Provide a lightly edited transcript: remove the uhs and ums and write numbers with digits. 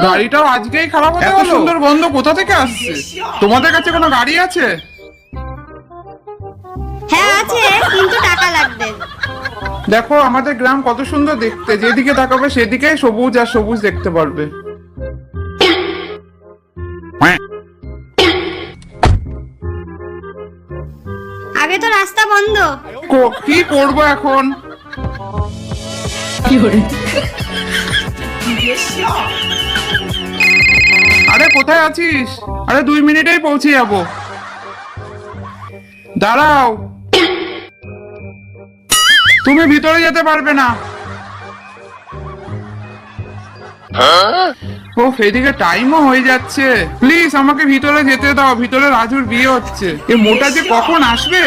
গাড়িটাও আজকেই খারাপ হতে হলো। সুন্দর গন্ধ কোথা থেকে আসছে? তোমাদের কাছে কোনো গাড়ি আছে? হ্যাঁ আছে, কিন্তু টাকা লাগবে। দেখো আমাদের গ্রাম কত সুন্দর দেখতে, যেদিকে তাকাবে সেদিকে সবুজ আর সবুজ দেখতে পারবে। আগে তো রাস্তা বন্ধ। কি করবো এখন? আরে কোথায় আছিস? আরে 2 মিনিটেই পৌঁছে যাবো, দাঁড়াও। তুমি ভিতরে যেতে পারবে না। ও এদিকে টাইমও হয়ে যাচ্ছে, প্লিজ আমাকে ভিতরে যেতে দাও, ভিতরে রাজুর বিয়ে হচ্ছে। এ মোটা যে কখন আসবে।